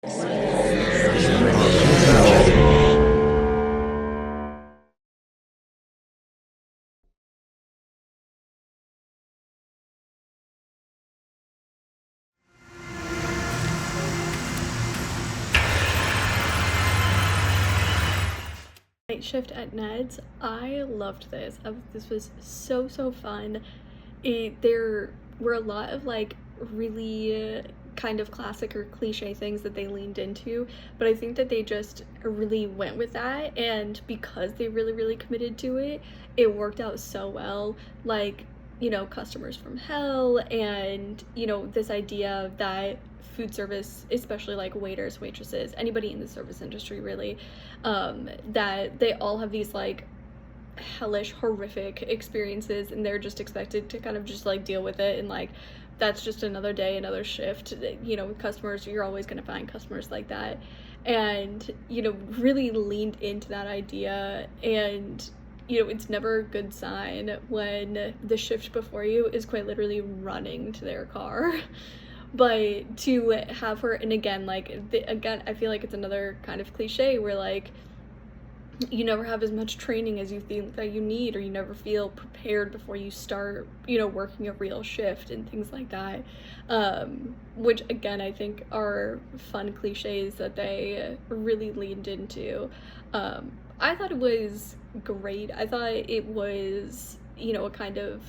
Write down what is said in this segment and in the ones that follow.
Night Shift at Ned's. I loved this. This was so fun. There were a lot of like really kind of classic or cliche things that they leaned into, but I think that they just really went with that, and because they really committed to it, it worked out so well. Like, customers from hell, and this idea that food service, especially like waiters, waitresses, anybody in the service industry really, that they all have these like hellish, horrific experiences, and they're just expected to kind of just like deal with it, and like that's just another day, another shift. Customers, you're always going to find customers like that, and really leaned into that idea. And it's never a good sign when the shift before you is quite literally running to their car. But to have her, and again, again, I feel like it's another kind of cliche where like you never have as much training as you think that you need, or you never feel prepared before you start, working a real shift and things like that. Which again, I think are fun cliches that they really leaned into. I thought it was great. I thought it was, a kind of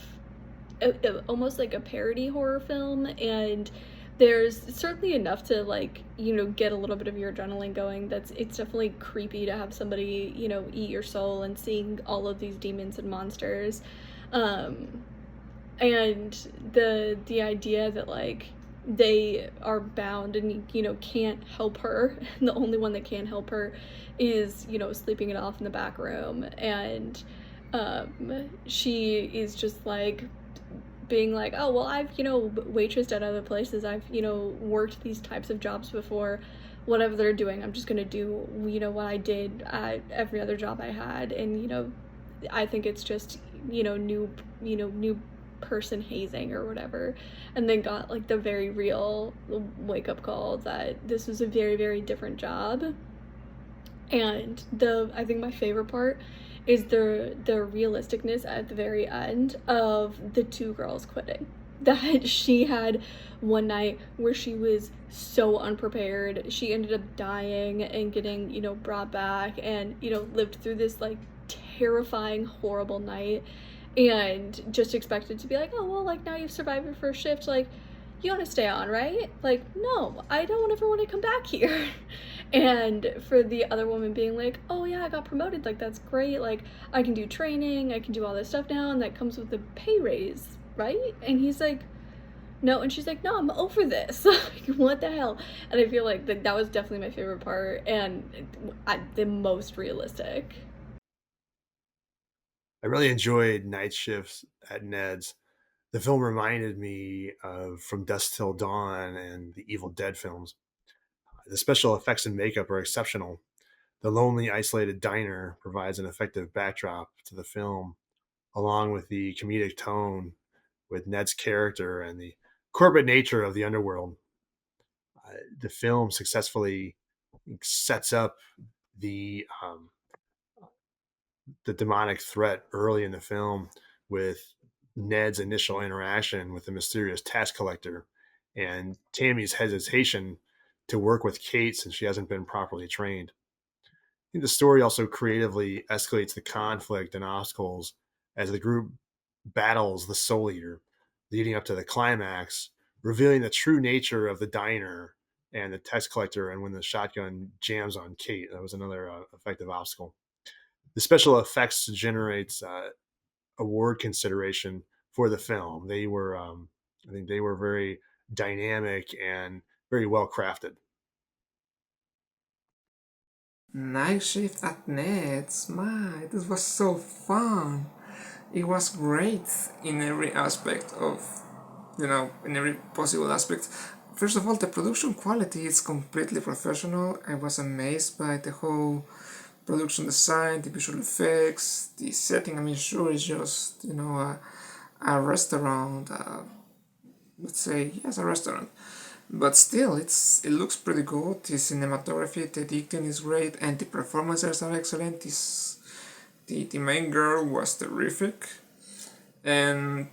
almost like a parody horror film, and there's certainly enough to like get a little bit of your adrenaline going. It's definitely creepy to have somebody eat your soul and seeing all of these demons and monsters, um and the idea that like they are bound and can't help her and the only one that can help her is sleeping it off in the back room, and she is just like being like, oh, well, I've, waitressed at other places. I've, worked these types of jobs before. Whatever they're doing, I'm just going to do, what I did at every other job I had. And, I think it's just, new person hazing or whatever. And then got like the very real wake up call that this was a very different job. And I think my favorite part is the realisticness at the very end of the two girls quitting. That she had one night where she was so unprepared. She ended up dying and getting, brought back, and, lived through this like terrifying, horrible night, and just expected to be like, oh, well, like now you've survived your first shift, like you want to stay on, right? Like, no, I don't ever want to come back here. And for the other woman being like, oh yeah, I got promoted, like that's great, like I can do training, I can do all this stuff now, and that comes with a pay raise, right? And he's like, no, and she's like, no, I'm over this. Like, what the hell? And I feel like that was definitely my favorite part, and the most realistic. I really enjoyed Night Shifts at Ned's. The film reminded me of From Dusk Till Dawn and the Evil Dead films. The special effects and makeup are exceptional. The lonely, isolated diner provides an effective backdrop to the film, along with the comedic tone with Ned's character and the corporate nature of the underworld. The film successfully sets up the the demonic threat early in the film with Ned's initial interaction with the mysterious tax collector and Tammy's hesitation to work with Kate since she hasn't been properly trained. I think the story also creatively escalates the conflict and obstacles as the group battles the Soul Eater, leading up to the climax, revealing the true nature of the diner and the tax collector, and when the shotgun jams on Kate. That was another effective obstacle. The special effects generates award consideration for the film. I think they were very dynamic and very well crafted. Night shift at Nets, my, this was so fun. It was great in every aspect of, in every possible aspect. First of all, the production quality is completely professional. I was amazed by the whole production design, the visual effects, the setting. I mean, sure, it's just, a restaurant, let's say, yes, a restaurant. but still, it looks pretty good. The cinematography, the editing is great, and the performances are excellent. The main girl was terrific, and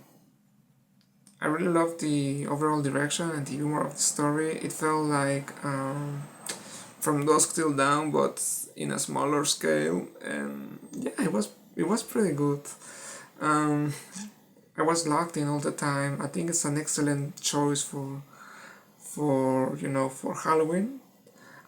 I really love the overall direction and the humor of the story. It felt like From Dusk Till Dawn, but in a smaller scale, and yeah, it was pretty good. Um, I was locked in all the time. I think it's an excellent choice for Halloween.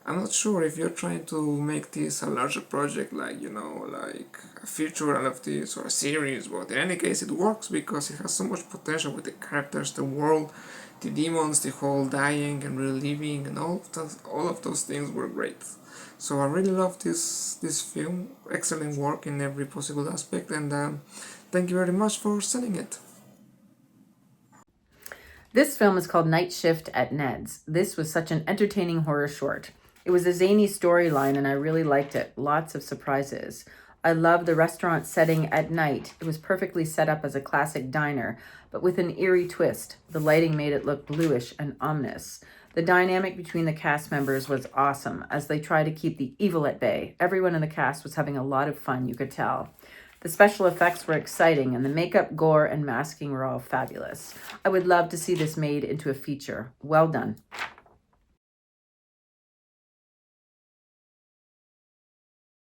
I'm not sure if you're trying to make this a larger project, like like a feature out of this or a series, but in any case, it works because it has so much potential with the characters, the world, the demons, the whole dying and reliving, and all of those things were great. So I really love this film. Excellent work in every possible aspect, and thank you very much for selling it. This film is called Night Shift at Ned's. This was such an entertaining horror short. It was a zany storyline and I really liked it. Lots of surprises. I love the restaurant setting at night. It was perfectly set up as a classic diner, but with an eerie twist. The lighting made it look bluish and ominous. The dynamic between the cast members was awesome as they tried to keep the evil at bay. Everyone in the cast was having a lot of fun, you could tell. The special effects were exciting, and the makeup, gore, and masking were all fabulous. I would love to see this made into a feature. Well done.